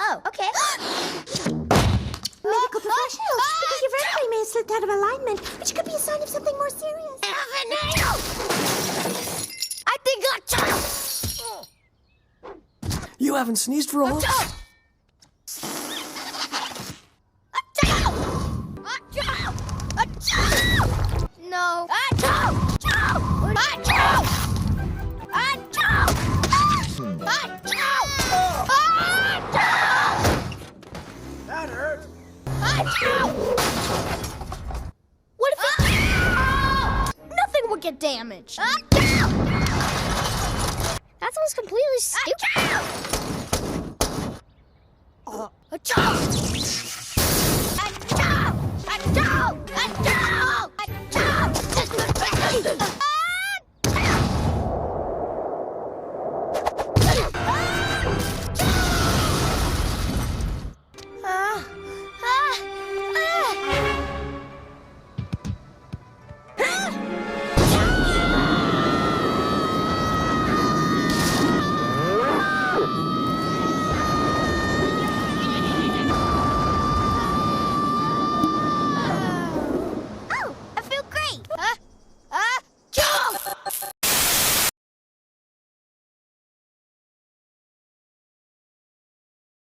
Oh, okay. Medical professionals, because your vertebrae may have slipped out of alignment, which could be a sign of something more serious. I think You haven't sneezed for a while. No. That hurt. What if it... Nothing would get damaged. That sounds completely stupid.